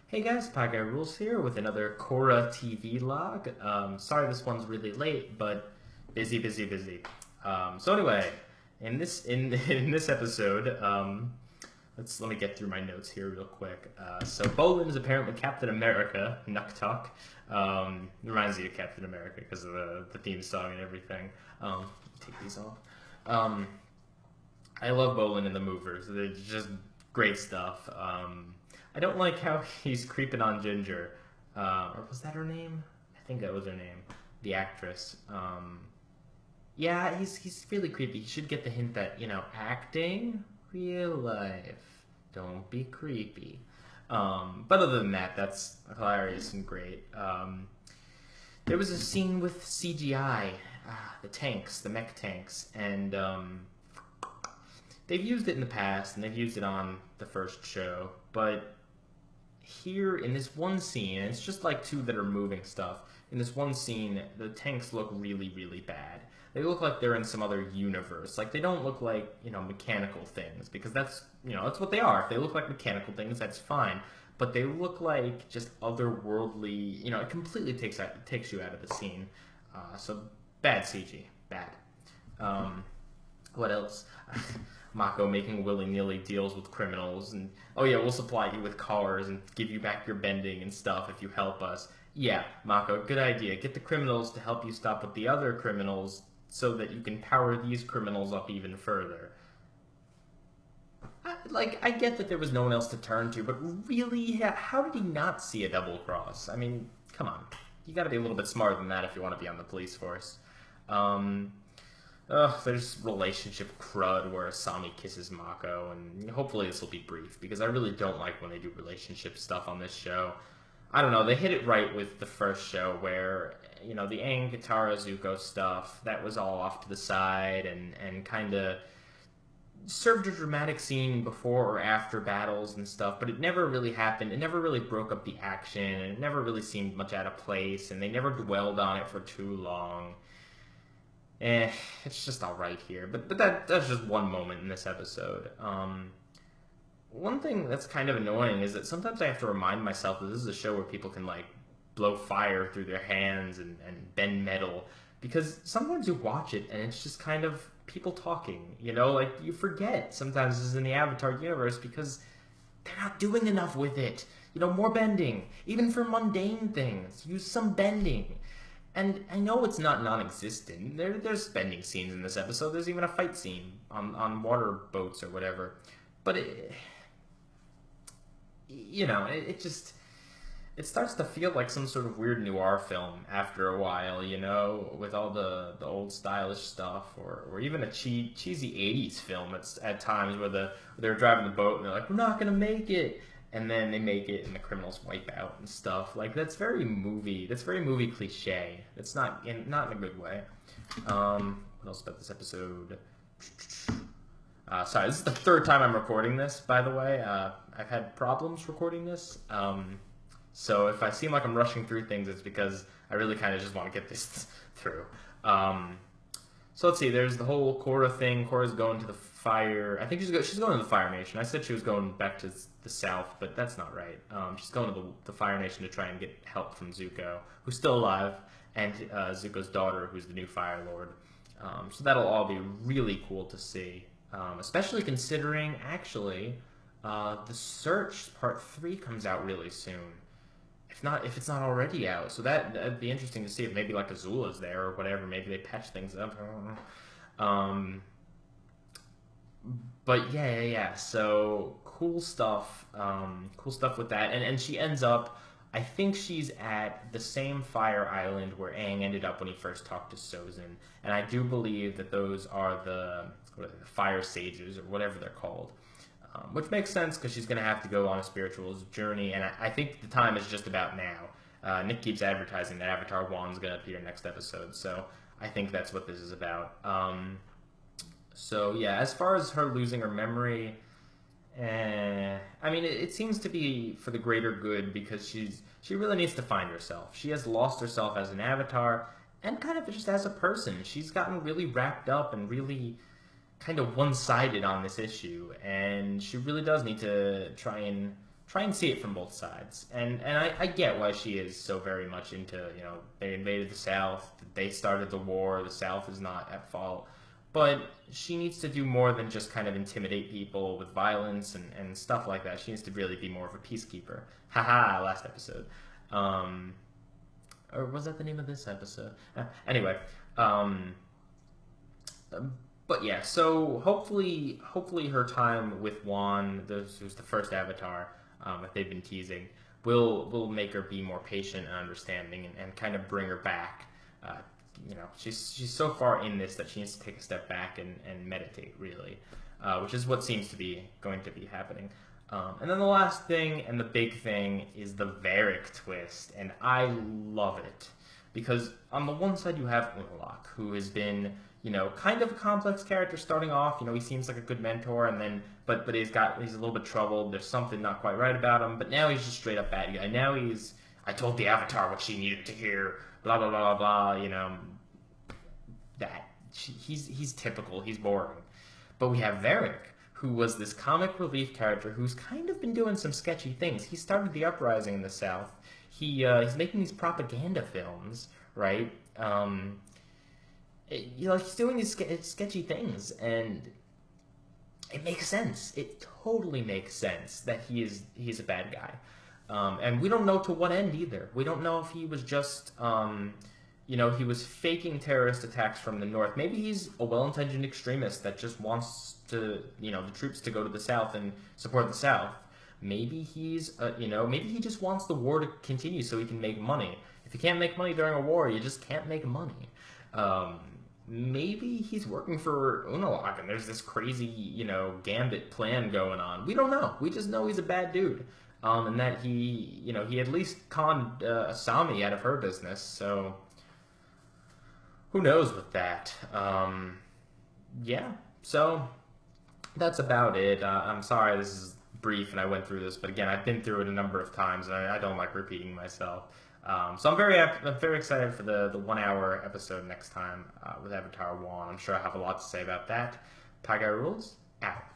Hey guys, Pieguyrulz here with another Korra TV log. Sorry this one's really late, but busy. So anyway, in this episode, let me get through my notes here real quick. So Bolin is apparently Captain America, Nuktuk. Reminds you of Captain America because of the theme song and everything. Take these off. Um, I love Bolin and the Movers. They're just great stuff. I don't like how he's creeping on Ginger. Or was that her name? I think that was her name. The actress. Yeah, he's really creepy. He should get the hint that, acting, real life. Don't be creepy. But other than that, that's hilarious and great. There was a scene with CGI, the mech tanks, and they've used it in the past, and they've used it on the first show, but here in this one scene, and it's just like two that are moving stuff. In this one scene, the tanks look really bad. They look like they're in some other universe. Like they don't look like mechanical things because that's what they are. If they look like mechanical things, that's fine. But they look like just otherworldly. It completely takes you out of the scene. So bad CG, bad. What else? Mako making willy-nilly deals with criminals, and oh yeah, we'll supply you with cars and give you back your bending and stuff if you help us. Yeah, Mako, good idea. Get the criminals to help you stop with the other criminals so that you can power these criminals up even further. I get that there was no one else to turn to, but really, how did he not see a double cross? I mean, come on. You gotta be a little bit smarter than that if you want to be on the police force. There's relationship crud where Asami kisses Mako, and hopefully this will be brief, because I really don't like when they do relationship stuff on this show. I don't know, they hit it right with the first show where, the Aang, Katara, Zuko stuff, that was all off to the side, and kind of served a dramatic scene before or after battles and stuff, but it never really happened. It never really broke up the action, and it never really seemed much out of place, and they never dwelled on it for too long. It's just alright here. But that's just one moment in this episode. One thing that's kind of annoying is that sometimes I have to remind myself that this is a show where people can, blow fire through their hands and bend metal. Because sometimes you watch it and it's just kind of people talking, you forget sometimes this is in the Avatar universe because they're not doing enough with it. More bending. Even for mundane things. Use some bending. And I know it's not non-existent. There's bending scenes in this episode. There's even a fight scene on water boats or whatever. But it starts to feel like some sort of weird noir film after a while, with all the old stylish stuff, or even a cheesy 80s film at times where they're driving the boat and they're like, we're not going to make it. And then they make it, and the criminals wipe out and stuff. That's very movie. That's very movie cliche. It's not in a good way. What else about this episode? Sorry, this is the third time I'm recording this. By the way, I've had problems recording this. So if I seem like I'm rushing through things, it's because I really kind of just want to get this through. So let's see. There's the whole Korra thing. Korra's going to the fire. I think she's going to the Fire Nation. I said she was going back to the south, but that's not right. She's going to the Fire Nation to try and get help from Zuko, who's still alive, and Zuko's daughter, who's the new Fire Lord. So that'll all be really cool to see, especially considering actually the Search Part 3 comes out really soon. If it's not already out, so that'd be interesting to see if maybe Azula's there or whatever. Maybe they patch things up. I don't know. But yeah. So cool stuff. Cool stuff with that. And she ends up. I think she's at the same fire island where Aang ended up when he first talked to Sozin. And I do believe that those are the fire sages or whatever they're called. Which makes sense because she's going to have to go on a spiritual journey, and I think the time is just about now. Nick keeps advertising that Avatar 1's going to appear next episode, so I think that's what this is about. So yeah, as far as her losing her memory, I mean, it seems to be for the greater good because she really needs to find herself. She has lost herself as an Avatar and kind of just as a person. She's gotten really wrapped up and really kind of one-sided on this issue, and she really does need to try and try and see it from both sides. And I get why she is so very much into, they invaded the South, they started the war, the South is not at fault. But she needs to do more than just kind of intimidate people with violence and stuff like that. She needs to really be more of a peacekeeper. Haha, last episode. Or was that the name of this episode? Anyway, but yeah, so hopefully her time with Juan, who's the first Avatar that they've been teasing, will make her be more patient and understanding and kind of bring her back. She's so far in this that she needs to take a step back and meditate, really, which is what seems to be going to be happening. And then the last thing and the big thing is the Varric twist, and I love it. Because on the one side you have Unalaq, who has been, kind of a complex character starting off. He seems like a good mentor, and then, but he's a little bit troubled. There's something not quite right about him. But now he's just straight up bad guy. Now I told the Avatar what she needed to hear. Blah blah blah blah blah. He's typical. He's boring. But we have Varric, who was this comic relief character who's kind of been doing some sketchy things. He started the uprising in the South. He's making these propaganda films, right? He's doing these sketchy things, and it makes sense. It totally makes sense that he's a bad guy, and we don't know to what end either. We don't know if he was just, he was faking terrorist attacks from the North. Maybe he's a well-intentioned extremist that just wants the troops to go to the South and support the South. Maybe maybe he just wants the war to continue so he can make money. If you can't make money during a war, you just can't make money. Maybe he's working for Unalaq and there's this crazy, gambit plan going on. We don't know. We just know he's a bad dude. And that he at least conned Asami out of her business. So who knows with that? Yeah. So that's about it. I'm sorry this is brief and I went through this, but again, I've been through it a number of times and I don't like repeating myself. So I'm very excited for the 1 hour episode next time with Avatar 1. I'm sure I have a lot to say about that. Pieguyrulz, out.